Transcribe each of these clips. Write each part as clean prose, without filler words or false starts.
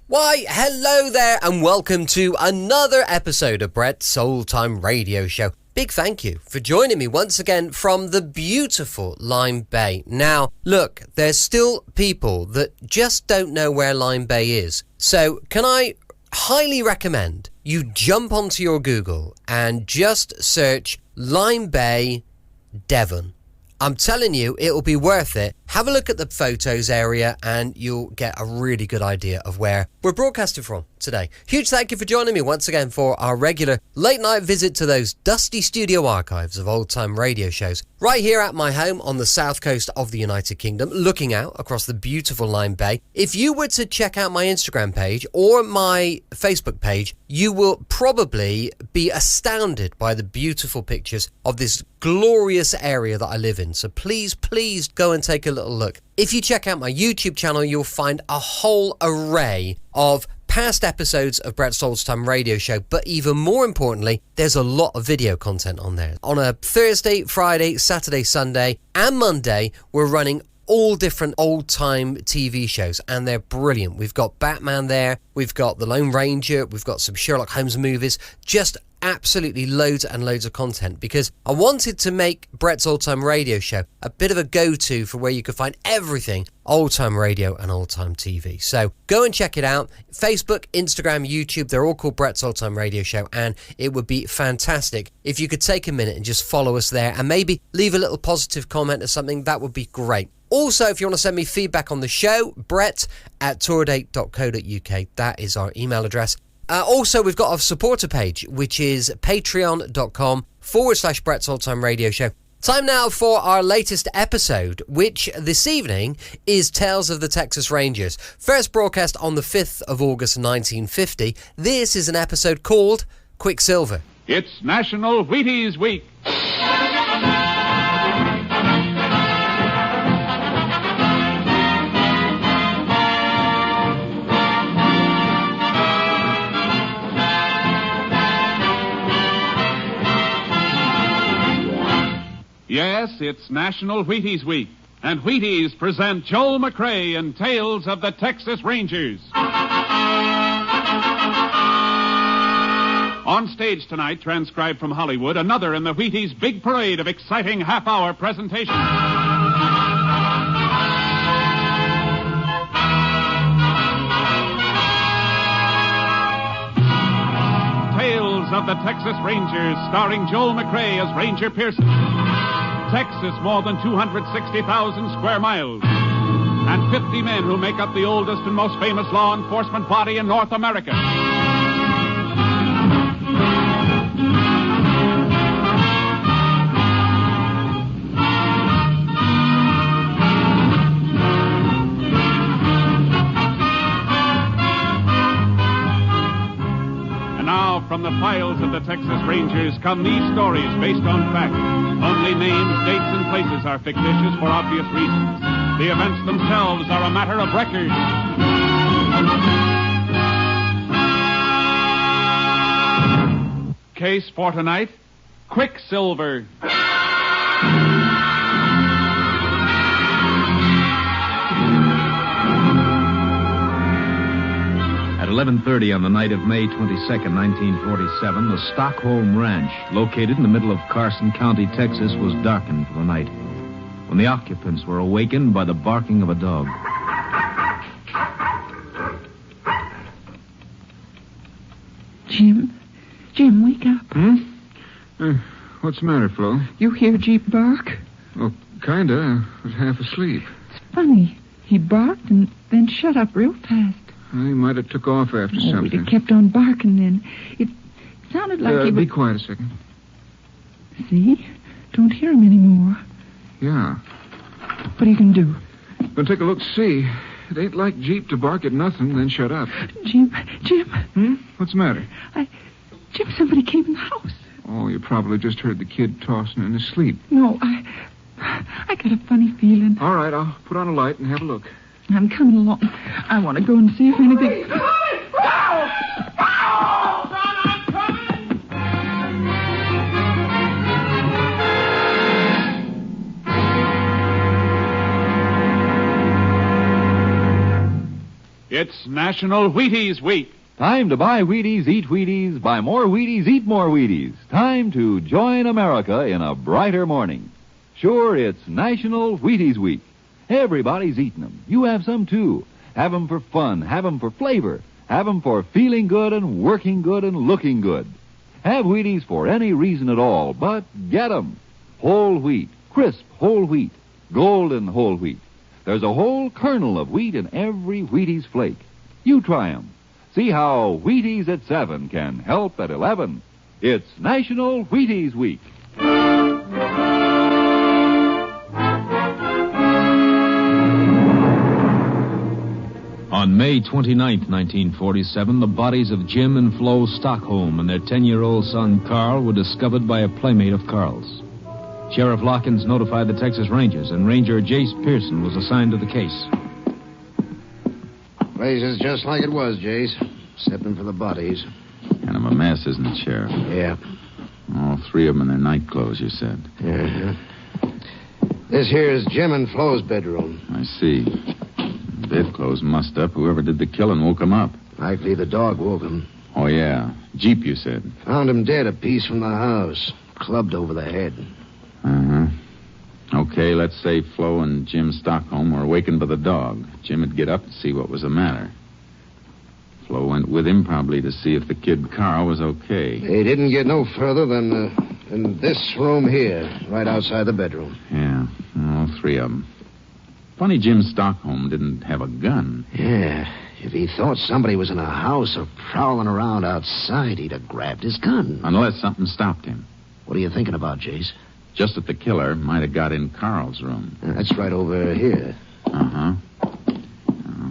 Why, hello there and welcome to another episode of Brett's Oldtime Radio Show. Big thank you for joining me once again from the beautiful Lyme Bay. Now, look, there's still people that just don't know where Lyme Bay is. So, can I highly recommend you jump onto your Google and just search Lyme Bay, Devon. I'm telling you, it'll be worth it. Have a look at the photos area and you'll get a really good idea of where we're broadcasting from today. Huge thank you for joining me once again for our regular late night visit to those dusty studio archives of old time radio shows. Right here at my home on the south coast of the United Kingdom, looking out across the beautiful Lyme Bay. If you were to check out my Instagram page or my Facebook page, you will probably be astounded by the beautiful pictures of this glorious area that I live in. So please go and take a little look. If you check out my YouTube channel, you'll find a whole array of past episodes of Brett's Oldtime Radio Show, but even more importantly, there's a lot of video content on there. On a Thursday, Friday, Saturday, Sunday, and Monday, we're running all different old-time TV shows, and they're brilliant. We've got Batman there, we've got The Lone Ranger, we've got some Sherlock Holmes movies, just absolutely loads and loads of content, because I wanted to make Brett's Oldtime Radio Show a bit of a go-to for where you can find everything old-time radio and old-time TV. So go and check it out. Facebook, Instagram, YouTube, they're all called Brett's Oldtime Radio Show, and it would be fantastic if you could take a minute and just follow us there and maybe leave a little positive comment or something. That would be great. Also, if you want to send me feedback on the show, brett@tourdate.co.uk. That is our email address. Also, we've got a supporter page, which is patreon.com/Brett's Oldtime Radio Show. Time now for our latest episode, which this evening is Tales of the Texas Rangers. First broadcast on the 5th of August 1950. This is an episode called Quicksilver. It's National Wheaties Week. Yes, it's National Wheaties Week, and Wheaties present Joel McCrea in Tales of the Texas Rangers. On stage tonight, transcribed from Hollywood, another in the Wheaties big parade of exciting half-hour presentations. Tales of the Texas Rangers, starring Joel McCrea as Ranger Pearson. Texas, more than 260,000 square miles, and 50 men who make up the oldest and most famous law enforcement body in North America. And now, from the files of the Texas Rangers come these stories based on fact. Only names, dates, and places are fictitious for obvious reasons. The events themselves are a matter of record. Case for tonight, Quicksilver. At 11:30 on the night of May 22nd, 1947, the Stockholm Ranch, located in the middle of Carson County, Texas, was darkened for the night when the occupants were awakened by the barking of a dog. Jim, wake up. What's the matter, Flo? You hear Jeep bark? Oh, kinda. I was half asleep. It's funny. He barked and then shut up real fast. He might have took off after He'd something. have kept on barking then. It sounded like he was... Be quiet a second. See? Don't hear him anymore. Yeah. What are you going to do? Gonna take a look, see. It ain't like Jeep to bark at nothing, then shut up. Jim. What's the matter? Jim, somebody came in the house. Oh, you probably just heard the kid tossing in his sleep. No, I got a funny feeling. All right, I'll put on a light and have a look. I'm coming along. I want to go and see if anything... It's National Wheaties Week. Time to buy Wheaties, eat Wheaties, buy more Wheaties, eat more Wheaties. Time to join America in a brighter morning. Sure, it's National Wheaties Week. Everybody's eating them. You have some, too. Have them for fun. Have them for flavor. Have them for feeling good and working good and looking good. Have Wheaties for any reason at all, but get them. Whole wheat, crisp whole wheat, golden whole wheat. There's a whole kernel of wheat in every Wheaties flake. You try them. See how Wheaties at 7 can help at 11. It's National Wheaties Week. On May 29th, 1947, the bodies of Jim and Flo Stockholm and their 10-year-old son, Carl, were discovered by a playmate of Carl's. Sheriff Lockins notified the Texas Rangers, and Ranger Jace Pearson was assigned to the case. Place is just like it was, Jace, excepting for the bodies. Kind of a mess, isn't it, Sheriff? Yeah. All three of them in their night clothes, you said. Uh-huh. This here is Jim and Flo's bedroom. I see. Bedclothes mussed up. Whoever did the killing woke him up. Likely the dog woke him. Oh, yeah. Jeep, you said. Found him dead a piece from the house. Clubbed over the head. Uh-huh. Okay, let's say Flo and Jim Stockholm were awakened by the dog. Jim would get up and see what was the matter. Flo went with him probably to see if the kid Carl was okay. They didn't get no further than this room here, right outside the bedroom. Yeah, all three of them. Funny Jim Stockholm didn't have a gun. Yeah, if he thought somebody was in a house or prowling around outside, he'd have grabbed his gun. Unless something stopped him. What are you thinking about, Jace? Just that the killer might have got in Carl's room. That's right over here. Uh-huh.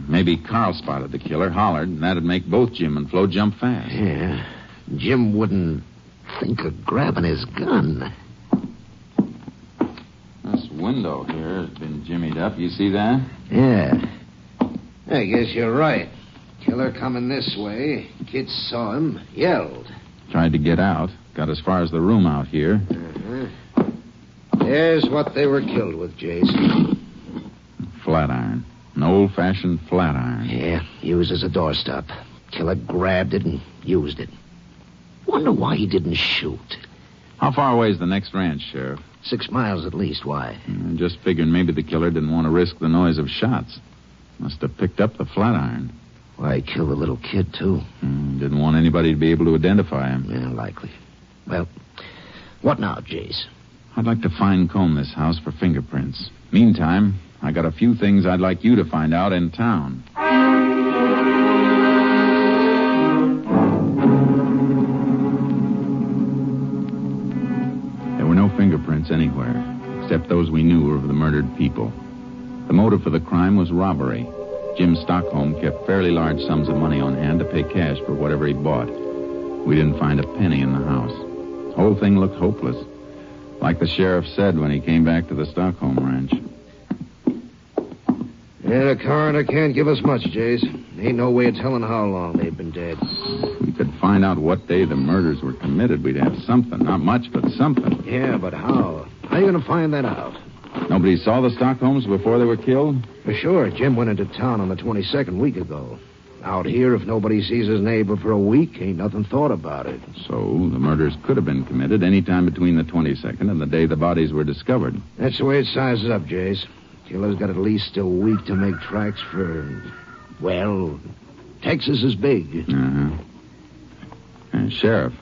Maybe Carl spotted the killer, hollered, and that'd make both Jim and Flo jump fast. Yeah. Jim wouldn't think of grabbing his gun. This window here has been jimmied up. You see that? Yeah. I guess you're right. Killer coming this way. Kid saw him, yelled. Tried to get out. Got as far as the room out here. Uh-huh. There's what they were killed with, Jace. Flat iron. An old-fashioned flat iron. Yeah, used as a doorstop. Killer grabbed it and used it. Wonder why he didn't shoot. How far away is the next ranch, Sheriff? 6 miles at least. Why? Just figuring maybe the killer didn't want to risk the noise of shots. Must have picked up the flat iron. Why, he killed the little kid, too. Didn't want anybody to be able to identify him. Yeah, likely. Well, what now, Jace? I'd like to fine-comb this house for fingerprints. Meantime, I got a few things I'd like you to find out in town. There were no fingerprints anywhere, except those we knew were of the murdered people. The motive for the crime was robbery. Jim Stockholm kept fairly large sums of money on hand to pay cash for whatever he bought. We didn't find a penny in the house. The whole thing looked hopeless. Like the sheriff said when he came back to the Stockholm ranch. Yeah, the coroner can't give us much, Jace. Ain't no way of telling how long they've been dead. If we could find out what day the murders were committed, we'd have something. Not much, but something. Yeah, but how? How are you going to find that out? Nobody saw the Stockholms before they were killed? For sure. Jim went into town on the 22nd week ago. Out here, if nobody sees his neighbor for a week, ain't nothing thought about it. So the murders could have been committed any time between the 22nd and the day the bodies were discovered. That's the way it sizes up, Jace. Killer's got at least a week to make tracks for, well, Texas is big. Sheriff,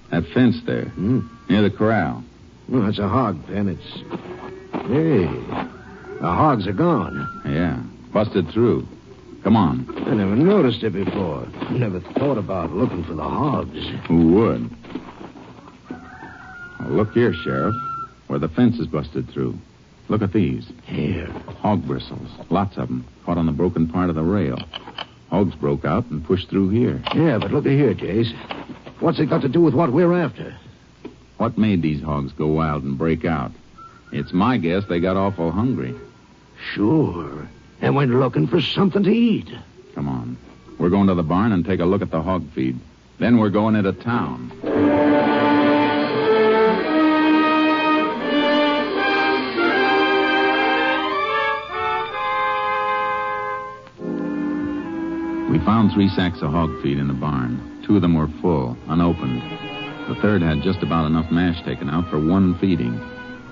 that fence there, near the corral. Well, that's a hog pen. Hey, the hogs are gone. Yeah, busted through. Come on. I never noticed it before. Never thought about looking for the hogs. Who would? Well, look here, Sheriff, where the fence is busted through. Look at these. Here. Hog bristles. Lots of them. Caught on the broken part of the rail. Hogs broke out and pushed through here. Yeah, but look at here, Jace. What's it got to do with what we're after? What made these hogs go wild and break out? It's my guess they got awful hungry. Sure. And went looking for something to eat. Come on. We're going to the barn and take a look at the hog feed. Then we're going into town. We found 3 sacks of hog feed in the barn. 2 of them were full, unopened. The third had just about enough mash taken out for 1 feeding.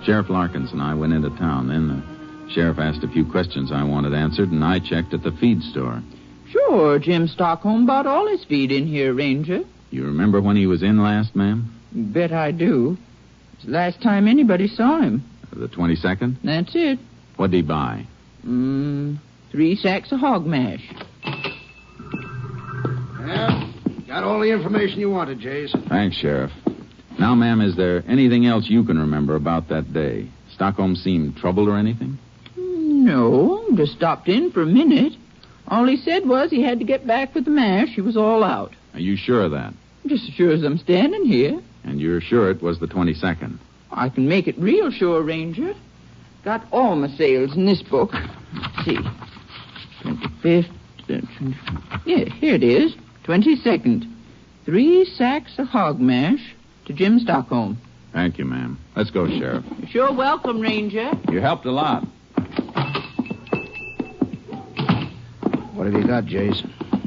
Sheriff Larkins and I went into town. Then the sheriff asked a few questions I wanted answered, and I checked at the feed store. Sure, Jim Stockholm bought all his feed in here, Ranger. You remember when he was in last, ma'am? Bet I do. It's the last time anybody saw him. The 22nd? That's it. What'd he buy? 3 sacks of hog mash. Yeah, got all the information you wanted, Jace. Thanks, Sheriff. Now, ma'am, is there anything else you can remember about that day? Stockholm seemed troubled or anything? No, just stopped in for a minute. All he said was he had to get back with the mash. He was all out. Are you sure of that? Just as sure as I'm standing here. And you're sure it was the 22nd? I can make it real sure, Ranger. Got all my sales in this book. Let's see. 25th. Yeah, here it is. 22nd. 3 sacks of hog mash to Jim Stockholm. Thank you, ma'am. Let's go, Sheriff. You're sure welcome, Ranger. You helped a lot. What have you got, Jace?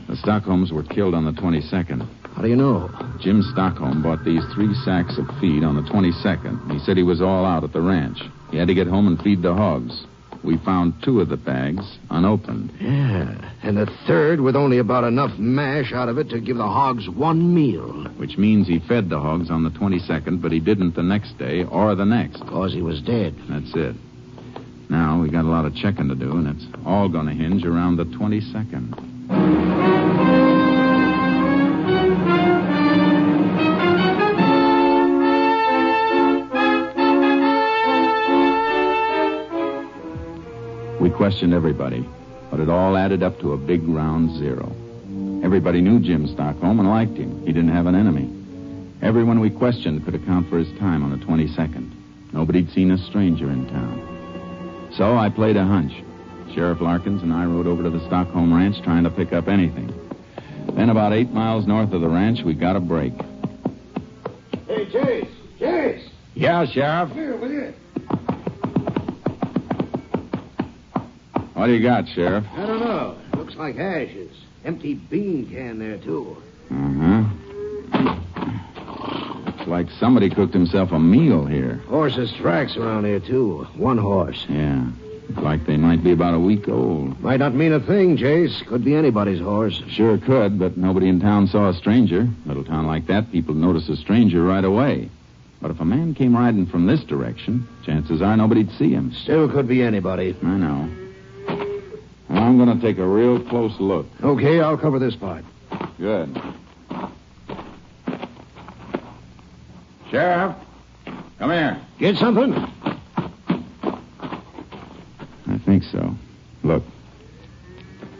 The Stockholms were killed on the 22nd. How do you know? Jim Stockholm bought these 3 sacks of feed on the 22nd. He said he was all out at the ranch. He had to get home and feed the hogs. We found 2 of the bags unopened. Yeah, and the third with only about enough mash out of it to give the hogs 1 meal. Which means he fed the hogs on the 22nd, but he didn't the next day or the next. Because he was dead. That's it. Now, we got a lot of checking to do, and it's all going to hinge around the 22nd. We questioned everybody, but it all added up to a big round 0. Everybody knew Jim Stockholm and liked him. He didn't have an enemy. Everyone we questioned could account for his time on the 22nd. Nobody'd seen a stranger in town. So I played a hunch. Sheriff Larkins and I rode over to the Stockholm ranch trying to pick up anything. Then about 8 miles north of the ranch, we got a break. Hey, Jace! Jace! Yeah, Sheriff? Here, will you? What do you got, Sheriff? I don't know. Looks like ashes. Empty bean can there, too. Uh-huh. Looks like somebody cooked himself a meal here. Horses' tracks around here, too. 1 horse. Yeah. Looks like they might be about a week old. Might not mean a thing, Jace. Could be anybody's horse. Sure could, but nobody in town saw a stranger. Little town like that, people notice a stranger right away. But if a man came riding from this direction, chances are nobody'd see him. Still could be anybody. I know. I'm going to take a real close look. Okay, I'll cover this part. Good. Sheriff, come here. Get something? I think so. Look.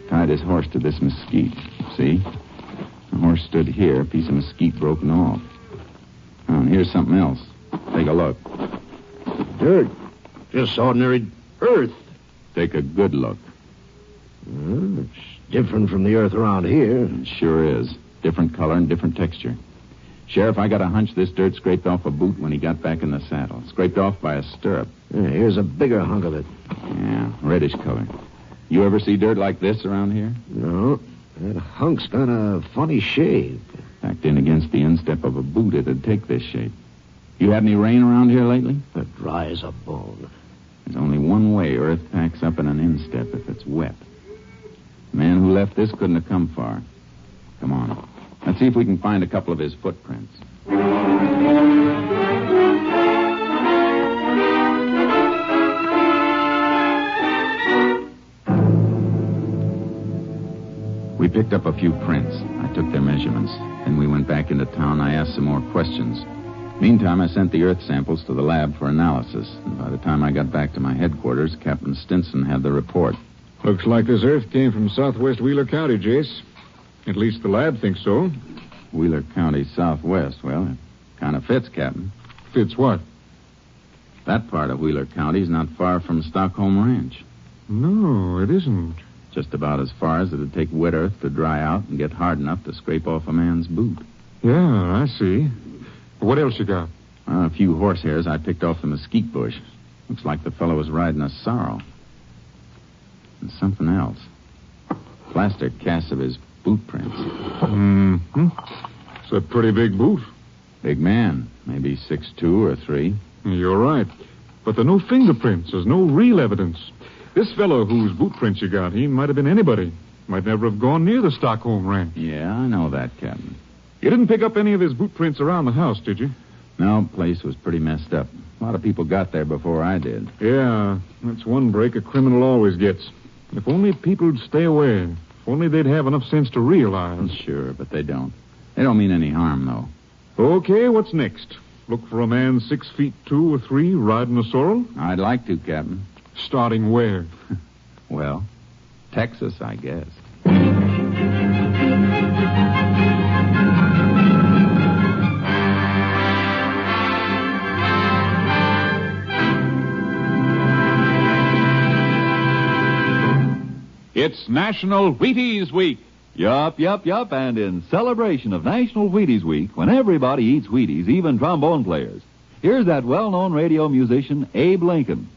Tied his horse to this mesquite. See? The horse stood here, a piece of mesquite broken off. Oh, and here's something else. Take a look. Dirt. Just ordinary earth. Take a good look. It's different from the earth around here. It sure is. Different color and different texture. Sheriff, I got a hunch this dirt scraped off a boot when he got back in the saddle. Scraped off by a stirrup. Yeah, here's a bigger hunk of it. Yeah, reddish color. You ever see dirt like this around here? No. That hunk's got a funny shape. Backed in against the instep of a boot, it'd take this shape. You had any rain around here lately? Dry as a bone. There's only one way earth packs up in an instep if it's wet. The man who left this couldn't have come far. Come on. Let's see if we can find a couple of his footprints. We picked up a few prints. I took their measurements. Then we went back into town. I asked some more questions. Meantime, I sent the earth samples to the lab for analysis. And by the time I got back to my headquarters, Captain Stinson had the report. Looks like this earth came from southwest Wheeler County, Jace. At least the lab thinks so. Wheeler County southwest. Well, it kind of fits, Captain. Fits what? That part of Wheeler County is not far from Stockholm Ranch. No, it isn't. Just about as far as it'd take wet earth to dry out and get hard enough to scrape off a man's boot. Yeah, I see. What else you got? A few horsehairs I picked off the mesquite bush. Looks like the fellow was riding a sorrel. And something else. Plaster casts of his boot prints. Mm-hmm. It's a pretty big boot. Big man, maybe 6'2" or 3. You're right. But there are no fingerprints. There's no real evidence. This fellow whose boot prints you got, he might have been anybody. Might never have gone near the Stockholm Ranch. Yeah, I know that, Captain. You didn't pick up any of his boot prints around the house, did you? No, place was pretty messed up. A lot of people got there before I did. Yeah, that's one break a criminal always gets. If only people'd stay away. If only they'd have enough sense to realize. Sure, but they don't. They don't mean any harm, though. Okay, what's next? Look for a man 6'2" or 3 riding a sorrel? I'd like to, Captain. Starting where? Well, Texas, I guess. It's National Wheaties Week. Yup. And in celebration of National Wheaties Week, when everybody eats Wheaties, even trombone players, here's that well-known radio musician, Abe Lincoln.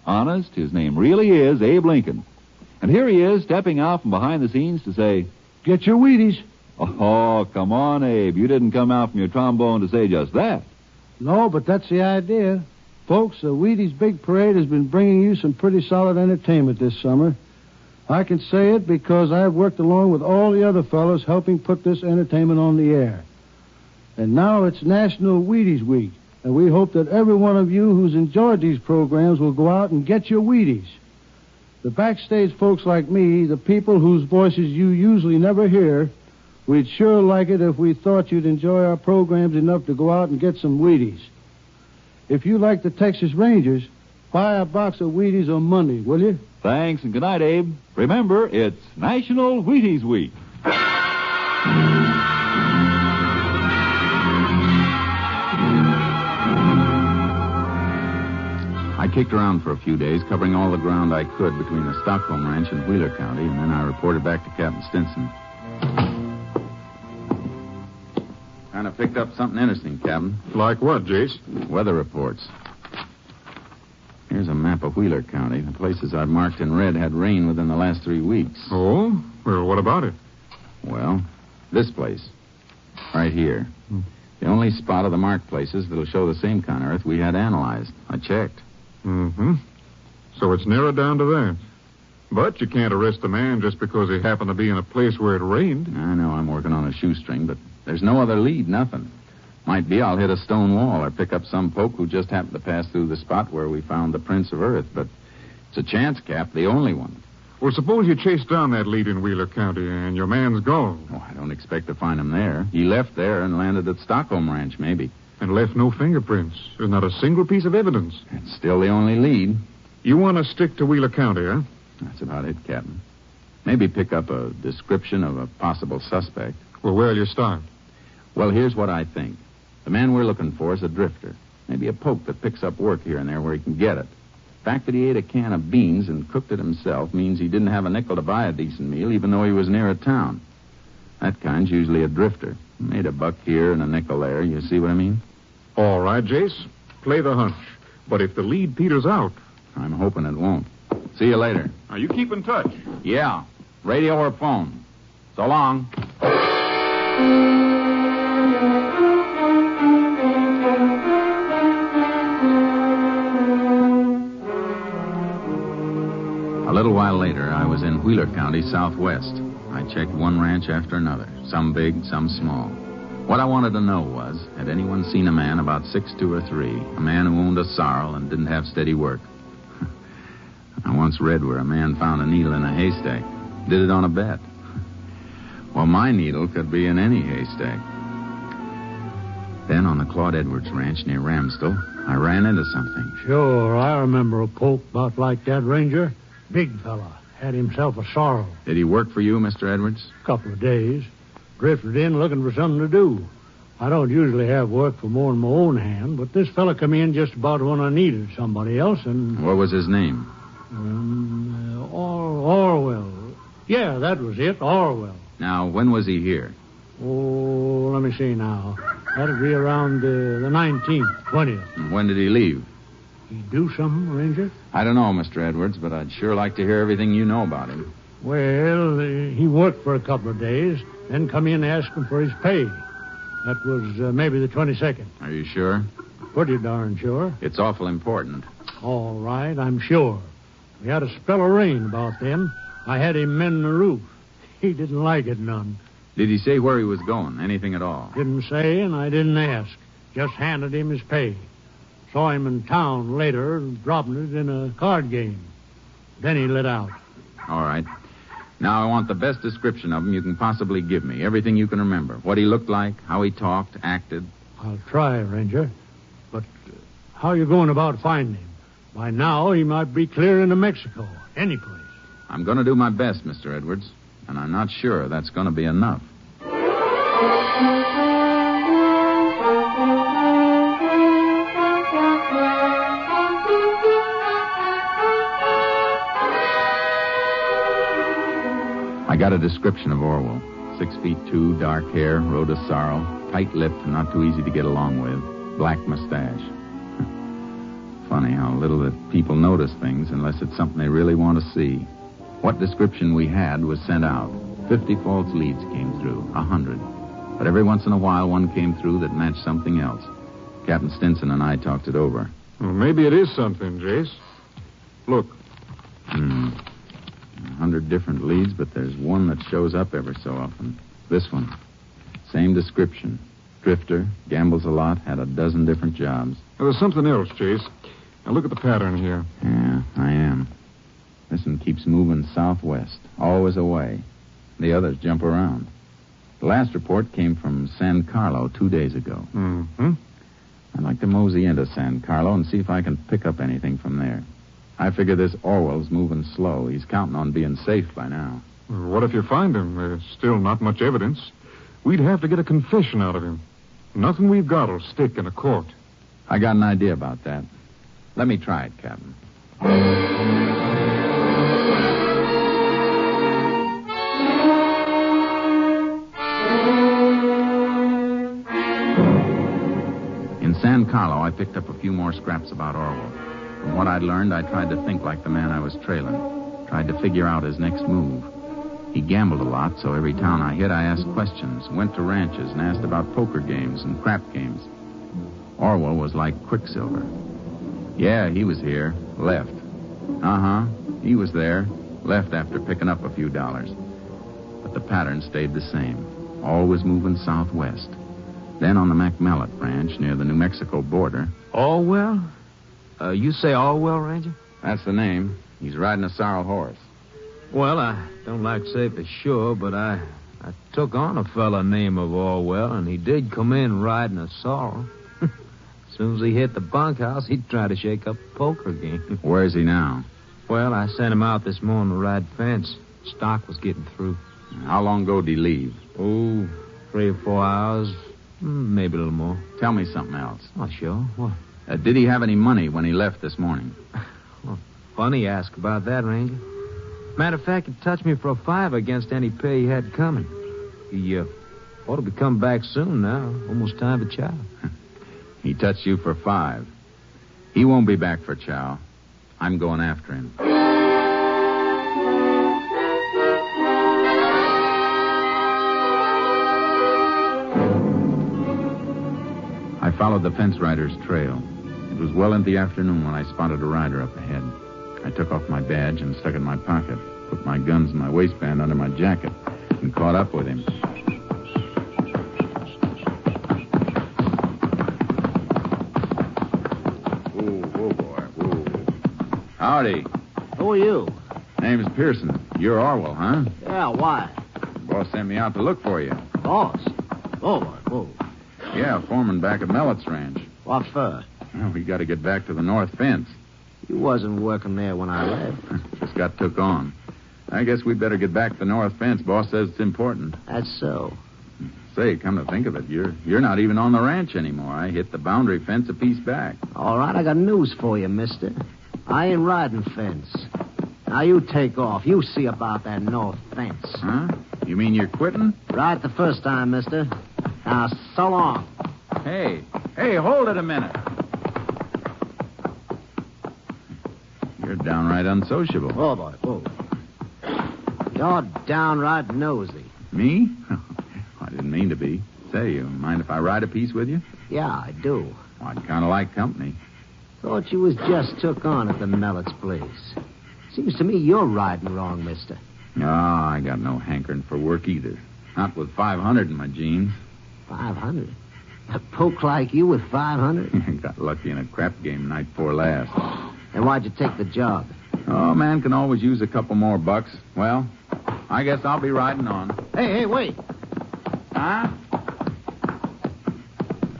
Honest, his name really is Abe Lincoln. And here he is, stepping out from behind the scenes to say, "Get your Wheaties." Oh, come on, Abe. You didn't come out from your trombone to say just that. No, but that's the idea. Folks, the Wheaties Big Parade has been bringing you some pretty solid entertainment this summer. I can say it because I've worked along with all the other fellows helping put this entertainment on the air. And now it's National Wheaties Week, and we hope that every one of you who's enjoyed these programs will go out and get your Wheaties. The backstage folks like me, the people whose voices you usually never hear, we'd sure like it if we thought you'd enjoy our programs enough to go out and get some Wheaties. If you like the Texas Rangers, buy a box of Wheaties on Monday, will you? Thanks, and good night, Abe. Remember, it's National Wheaties Week. I kicked around for a few days, covering all the ground I could between the Stockholm Ranch and Wheeler County, and then I reported back to Captain Stinson. Kind of picked up something interesting, Captain. Like what, Jace? Weather reports. Here's a map of Wheeler County. The places I've marked in red had rain within the last 3 weeks. Oh? Well, what about it? Well, this place. Right here. The only spot of the marked places that'll show the same kind of earth we had analyzed. I checked. Mm-hmm. So it's narrowed down to that. But you can't arrest a man just because he happened to be in a place where it rained. I know I'm working on a shoestring, but there's no other lead, nothing. Might be I'll hit a stone wall or pick up some poke who just happened to pass through the spot where we found the prints of Earth. But it's a chance, Cap, the only one. Well, suppose you chase down that lead in Wheeler County and your man's gone. Oh, I don't expect to find him there. He left there and landed at Stockholm Ranch, maybe. And left no fingerprints. There's not a single piece of evidence. It's still the only lead. You want to stick to Wheeler County, huh? That's about it, Captain. Maybe pick up a description of a possible suspect. Well, where'll you start? Well, here's what I think. The man we're looking for is a drifter. Maybe a poke that picks up work here and there where he can get it. The fact that he ate a can of beans and cooked it himself means he didn't have a nickel to buy a decent meal, even though he was near a town. That kind's usually a drifter. Made a buck here and a nickel there. You see what I mean? All right, Jace. Play the hunch. But if the lead peters out... I'm hoping it won't. See you later. Now, you keep in touch. Yeah. Radio or phone. So long. A little while later, I was in Wheeler County, southwest. I checked one ranch after another, some big, some small. What I wanted to know was, had anyone seen a man about 6'2" or 3, a man who owned a sorrel and didn't have steady work? I once read where a man found a needle in a haystack. Did it on a bet. Well, my needle could be in any haystack. Then on the Claude Edwards Ranch near Ramsdell, I ran into something. Sure, I remember a poke about like that, Ranger. Big fella. Had himself a sorrel. Did he work for you, Mr. Edwards? Couple of days. Drifted in looking for something to do. I don't usually have work for more than my own hand, but this fella come in just about when I needed somebody else, and... What was his name? Orwell. Yeah, that was it, Orwell. Now, when was he here? Oh, let me see now. That'd be around the 19th, 20th. And when did he leave? He do something, Ranger? I don't know, Mr. Edwards, but I'd sure like to hear everything you know about him. Well, he worked for a couple of days, then come in and asked him for his pay. That was maybe the 22nd. Are you sure? Pretty darn sure. It's awful important. All right, I'm sure. We had a spell of rain about then. I had him mend the roof. He didn't like it none. Did he say where he was going? Anything at all? Didn't say, and I didn't ask. Just handed him his pay. Saw him in town later, dropping it in a card game. Then he lit out. All right. Now I want the best description of him you can possibly give me. Everything you can remember. What he looked like, how he talked, acted. I'll try, Ranger. But how you going about finding him? By now, he might be clear into Mexico. Any place. I'm going to do my best, Mr. Edwards. And I'm not sure that's going to be enough. I got a description of Orwell. 6'2", dark hair, road of sorrow, tight-lipped and not too easy to get along with, black mustache. Funny how little that people notice things unless it's something they really want to see. What description we had was sent out. 50 false leads came through, 100. But every once in a while, one came through that matched something else. Captain Stinson and I talked it over. Well, maybe it is something, Jace. Look. 100 different leads, but there's one that shows up every so often. This one. Same description. Drifter, gambles a lot, had a dozen different jobs. There's something else, Jace. Now look at the pattern here. Yeah, I am. This one keeps moving southwest, always away. The others jump around. The last report came from San Carlo 2 days ago. Mm-hmm. I'd like to mosey into San Carlo and see if I can pick up anything from there. I figure this Orwell's moving slow. He's counting on being safe by now. What if you find him? There's still not much evidence. We'd have to get a confession out of him. Nothing we've got will stick in a court. I got an idea about that. Let me try it, Captain. In San Carlo, I picked up a few more scraps about Orwell. From what I'd learned, I tried to think like the man I was trailing. Tried to figure out his next move. He gambled a lot, so every town I hit, I asked questions. Went to ranches and asked about poker games and crap games. Orwell was like Quicksilver. Yeah, he was here. Left. Uh-huh. He was there. Left after picking up a few dollars. But the pattern stayed the same. Always moving southwest. Then on the McMallet Ranch near the New Mexico border. Orwell? You say Orwell, Ranger? That's the name. He's riding a sorrel horse. Well, I don't like to say for sure, but I took on a fella named Orwell, and he did come in riding a sorrel. As soon as he hit the bunkhouse, he'd try to shake up a poker game. Where's he now? Well, I sent him out this morning to ride fence. Stock was getting through. How long ago did he leave? Oh, 3 or 4 hours. Maybe a little more. Tell me something else. Oh, sure. What? Did he have any money when he left this morning? Well, funny you ask about that, Ranger. Matter of fact, he touched me for a $5 against any pay he had coming. He ought to be coming back soon now. Almost time for chow. He touched you for $5. He won't be back for chow. I'm going after him. I followed the fence rider's trail. It was well into the afternoon when I spotted a rider up ahead. I took off my badge and stuck it in my pocket, put my guns in my waistband under my jacket, and caught up with him. Whoa, boy, whoa. Howdy. Who are you? Name's Pearson. You're Orwell, huh? Yeah, why? Boss sent me out to look for you. Boss? Oh, whoa. Yeah, foreman back at Mellett's ranch. What for? Well, we got to get back to the north fence. You wasn't working there when I left. Just got took on. I guess we better get back to the north fence. Boss says it's important. That's so. Say, come to think of it, you're not even on the ranch anymore. I hit the boundary fence a piece back. All right, I got news for you, mister. I ain't riding fence. Now you take off. You see about that north fence. Huh? You mean you're quitting? Right the first time, mister. Now, so long. Hey, hold it a minute. You're downright unsociable. Oh, boy, whoa. You're downright nosy. Me? I didn't mean to be. Say, you mind if I ride a piece with you? Yeah, I do. Well, I'd kind of like company. Thought you was just took on at the Mellett's place. Seems to me you're riding wrong, mister. No, I got no hankering for work either. Not with 500 in my jeans. 500? A poke like you with 500? Got lucky in a crap game night before last. And why'd you take the job? Oh, man can always use a couple more bucks. Well, I guess I'll be riding on. Hey, wait. Huh?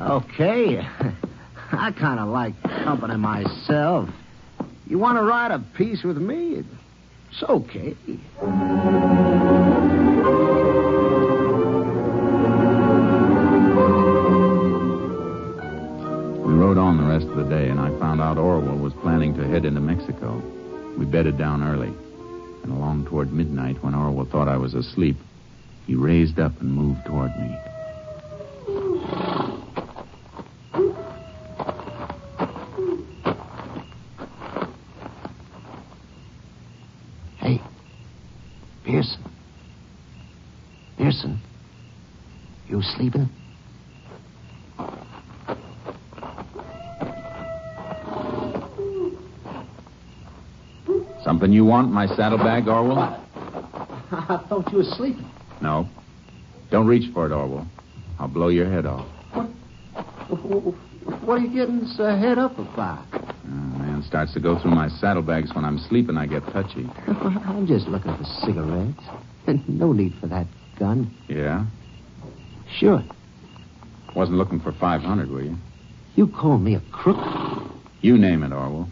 Okay. I kind of like company myself. You want to ride a piece with me? It's okay. We rode on the rest of the day, and I found out Orwell was planning to head into Mexico. We bedded down early. And along toward midnight, when Orwell thought I was asleep, he raised up and moved toward me. Hey, Pearson. Pearson, you sleeping? Something you want, my saddlebag, Orwell? I thought you were sleeping. No. Don't reach for it, Orwell. I'll blow your head off. What are you getting so head up about? Man starts to go through my saddlebags when I'm sleeping. I get touchy. I'm just looking for cigarettes. No need for that gun. Yeah? Sure. Wasn't looking for 500, were you? You call me a crook? You name it, Orwell.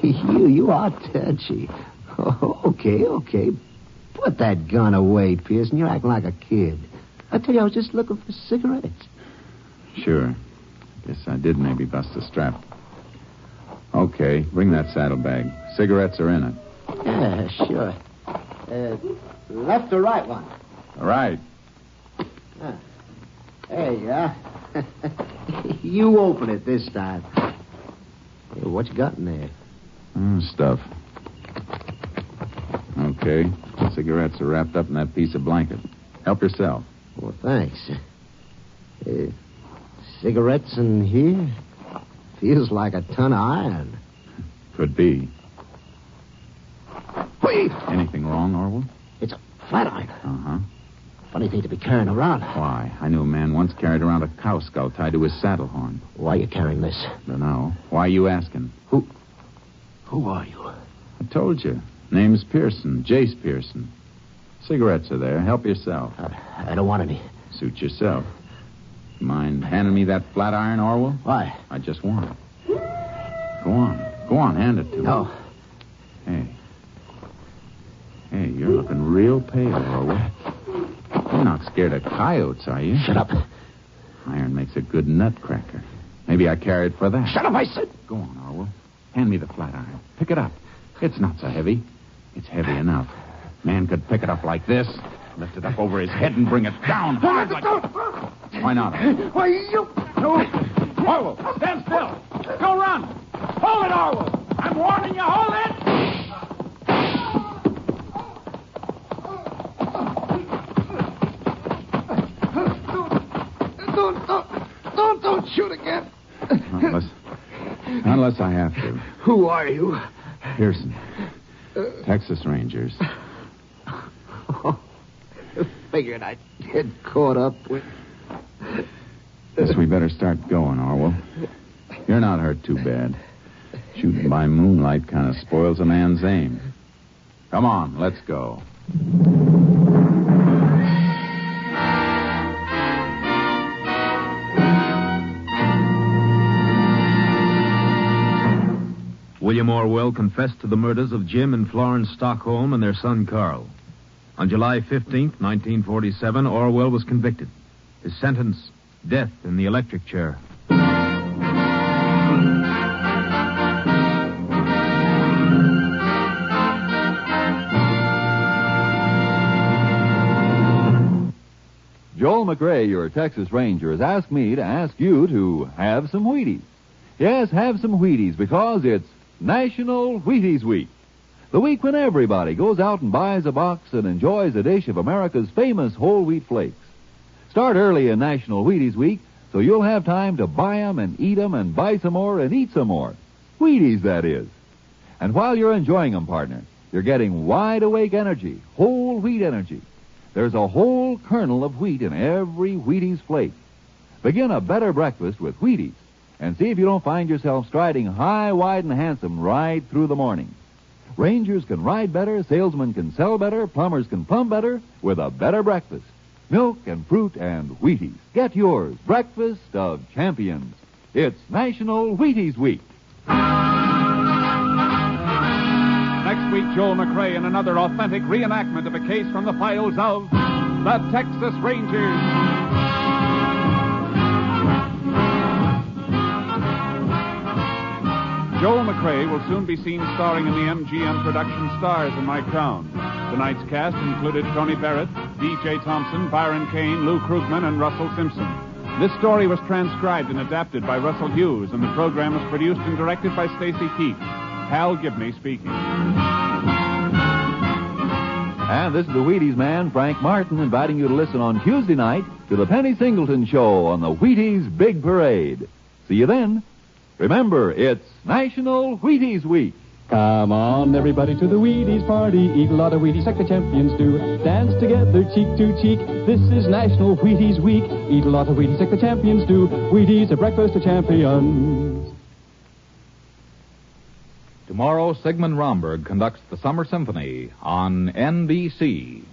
You are touchy. Okay. Put that gun away, Pearson. You're acting like a kid. I tell you, I was just looking for cigarettes. Sure. Guess I did maybe bust a strap. Okay, bring that saddlebag. Cigarettes are in it. Yeah, sure. Left or right one? Right. There you are. You open it this time. Hey, what you got in there? Stuff. Okay. Cigarettes are wrapped up in that piece of blanket. Help yourself. Well, thanks. Cigarettes in here? Feels like a ton of iron. Could be. Wait! Anything wrong, Orwell? It's a flat iron. Uh-huh. Funny thing to be carrying around. Why? I knew a man once carried around a cow skull tied to his saddle horn. Why are you carrying this? Dunno. Why are you asking? Who are you? I told you. Name's Pearson. Jace Pearson. Cigarettes are there. Help yourself. I don't want any. Suit yourself. Mind handing me that flat iron, Orwell? Why? I just want it. Go on, hand it to me. No. Hey, you're looking real pale, Orwell. You're not scared of coyotes, are you? Shut up. Iron makes a good nutcracker. Maybe I carry it for that. Shut up, I said. Go on, Orwell. Hand me the flat iron. Pick it up. It's not so heavy. It's heavy enough. Man could pick it up like this, lift it up over his head, and bring it down hard like... Why not? Why, you... No. Orwell, stand still. Go run. Hold it, Orwell. I'm warning you. Hold it. Don't shoot again. Unless I have to. Who are you? Pearson. Texas Rangers. Figured I'd get caught up with... Guess we better start going, Orwell. You're not hurt too bad. Shooting by moonlight kind of spoils a man's aim. Come on, let's go. William Orwell confessed to the murders of Jim and Florence Stockholm and their son Carl. On July 15th, 1947, Orwell was convicted. His sentence, death in the electric chair. Joel McRae, your Texas Ranger, has asked me to ask you to have some Wheaties. Yes, have some Wheaties because it's National Wheaties Week. The week when everybody goes out and buys a box and enjoys a dish of America's famous whole wheat flakes. Start early in National Wheaties Week so you'll have time to buy 'em and eat 'em and buy some more and eat some more. Wheaties, that is. And while you're enjoying 'em, partner, you're getting wide-awake energy, whole wheat energy. There's a whole kernel of wheat in every Wheaties flake. Begin a better breakfast with Wheaties and see if you don't find yourself striding high, wide, and handsome right through the morning. Rangers can ride better, salesmen can sell better, plumbers can plumb better with a better breakfast. Milk and fruit and Wheaties. Get yours. Breakfast of champions. It's National Wheaties Week. Next week, Joel McRae in another authentic reenactment of a case from the files of the Texas Rangers. Joel McRae will soon be seen starring in the MGM production Stars in My Crown. Tonight's cast included Tony Barrett, D.J. Thompson, Byron Kane, Lou Krugman, and Russell Simpson. This story was transcribed and adapted by Russell Hughes, and the program was produced and directed by Stacy Keith. Hal Gibney speaking. And this is the Wheaties man, Frank Martin, inviting you to listen on Tuesday night to the Penny Singleton Show on the Wheaties Big Parade. See you then. Remember, it's National Wheaties Week. Come on, everybody, to the Wheaties party. Eat a lot of Wheaties like the champions do. Dance together, cheek to cheek. This is National Wheaties Week. Eat a lot of Wheaties like the champions do. Wheaties, a breakfast of champions. Tomorrow, Sigmund Romberg conducts the Summer Symphony on NBC.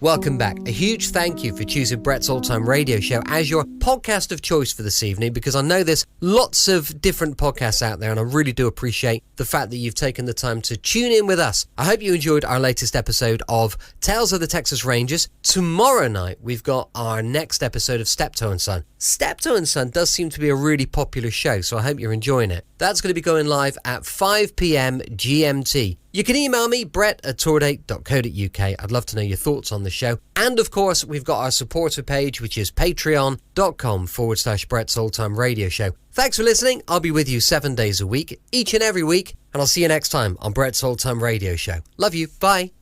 Welcome back. A huge thank you for choosing Brett's Old Time Radio Show as your podcast of choice for this evening, because I know there's lots of different podcasts out there, and I really do appreciate the fact that you've taken the time to tune in with us. I hope you enjoyed our latest episode of Tales of the Texas Rangers. Tomorrow night, we've got our next episode of Steptoe & Son. Steptoe & Son does seem to be a really popular show, so I hope you're enjoying it. That's going to be going live at 5 p.m. GMT. You can email me, brett@tourdate.co.uk. I'd love to know your thoughts on the show. And of course, we've got our supporter page, which is patreon.com/Brett's Old Time Radio Show. Thanks for listening. I'll be with you 7 days a week, each and every week. And I'll see you next time on Brett's Old Time Radio Show. Love you. Bye.